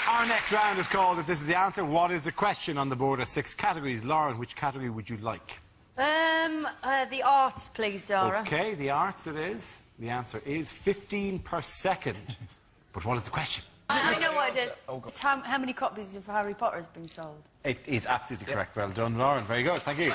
Our next round is called, if this is the answer, what is the question? On the board are 6 categories. Lauren, which category would you like? The arts, please, Dara. OK, the arts it is. The answer is 15 per second. But what is the question? I know what it is. It's how many copies of Harry Potter has been sold? It is absolutely correct. Well done, Lauren. Very good. Thank you.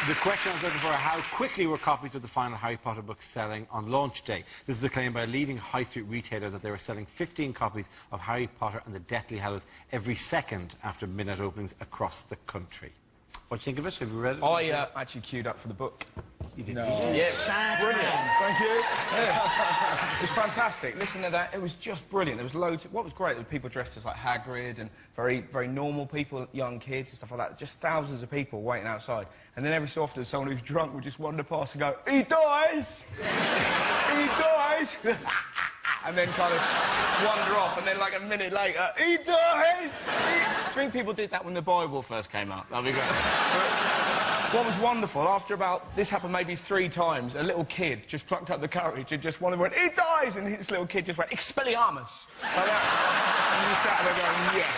The question I was looking for, how quickly were copies of the final Harry Potter book selling on launch day? This is a claim by a leading high street retailer that they were selling 15 copies of Harry Potter and the Deathly Hallows every second after midnight openings across the country. What do you think of it? Have you read it? I actually queued up for the book. You did? No. Yeah, brilliant. Thank you. Yeah. It was fantastic. Listen to that. It was just brilliant. There was loads. What was great, there were people dressed as like Hagrid and very, very normal people, young kids and stuff like that. Just thousands of people waiting outside. And then every so often, someone who's drunk would just wander past and go, "He dies! He dies!" And then kind of wander off, and then like a minute later, "He dies!" I think people did that when the Bible first came out. That'd be great. But what was wonderful, after about, this happened maybe 3 times, a little kid just plucked up the courage and just went, "He dies!" And this little kid just went, "Expelliarmus!" Like that. And you sat there going, "Yes."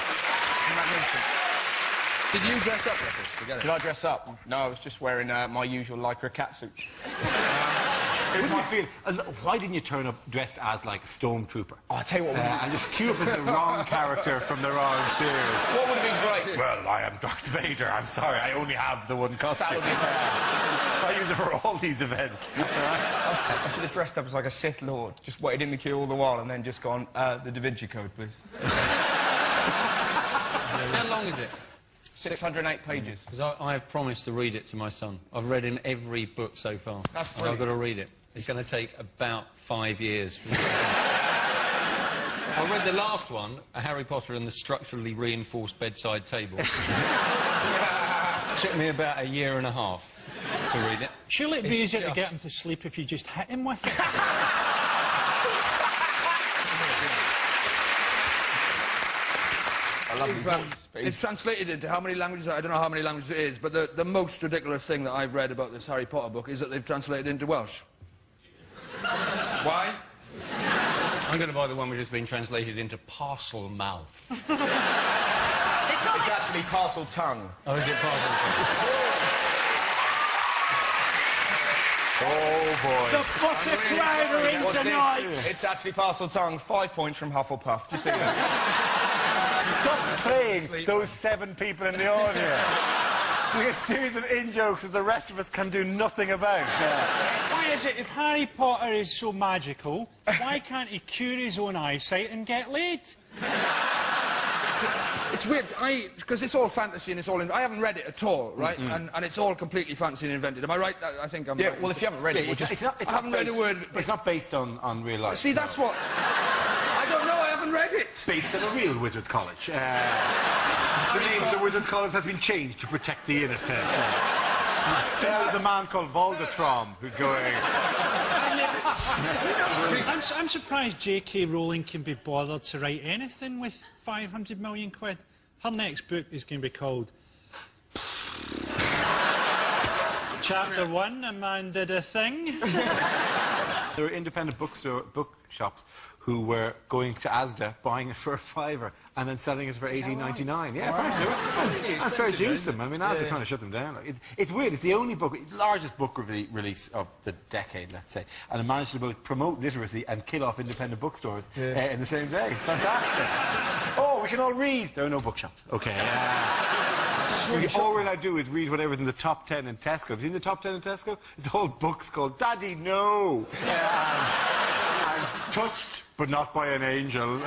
Magnificent. Did you dress up, Russell? Did I dress up? No, I was just wearing my usual lycra catsuit. Here's my feeling. Why didn't you turn up dressed as, like, a stormtrooper? Oh, I'll tell you what would and just queue up as the wrong character from the wrong series. What would have been great? Well, I am Darth Vader. I'm sorry, I only have the one costume. That would be I use it for all these events. I should have dressed up as like a Sith Lord, just waited in the queue all the while and then just gone, the Da Vinci Code, please. How long is it? 608 pages. Because I have promised to read it to my son. I've read him every book so far. That's brilliant. I've got to read it. It's going to take about 5 years. I read the last one, Harry Potter and the Structurally Reinforced Bedside Table. Took me about 1.5 years to read it. Surely it'd be easier to get him to sleep if you just hit him with it. It's translated into how many languages? I don't know how many languages it is, but the most ridiculous thing that I've read about this Harry Potter book is that they've translated into Welsh. Why? I'm going to buy the one which has been translated into parcel mouth. It's actually parcel tongue. Oh, is it parcel tongue? Oh, boy. The Potter crowd are in tonight! It's actually parcel tongue. 5 points from Hufflepuff. Do you see that? Stop playing those 7 people in the audience. Like a series of in-jokes that the rest of us can do nothing about. Why is it, if Harry Potter is so magical, why can't he cure his own eyesight and get laid? It's weird, because it's all fantasy and it's all... I haven't read it at all, right? And it's all completely fantasy and invented. Am I right? I think I'm right. Well, if you haven't read it... I haven't read a word. It's not based on real life. See, that's what... I don't know, I haven't read it. Based on a real Wizards College. The name of the Wizards College has been changed to protect the innocent. So there's a man called Voldatron who's going... I'm surprised J.K. Rowling can be bothered to write anything with 500 million quid. Her next book is going to be called... Chapter 1, A Man Did a Thing. There were independent bookshops who were going to Asda, buying it for $5 and then selling it for $18.99. Right? Yeah, apparently. And fair dues to them. I mean, Asda trying to shut them down. It's weird. It's the only book, largest book release of the decade, let's say, and it managed to both promote literacy and kill off independent bookstores in the same day. It's fantastic. Oh, we can all read. There are no bookshops. Okay. All we're allowed to do is read whatever's in the top 10 in Tesco. Have you seen the top 10 in Tesco? It's all books called Daddy, No! I'm touched, but not by an angel.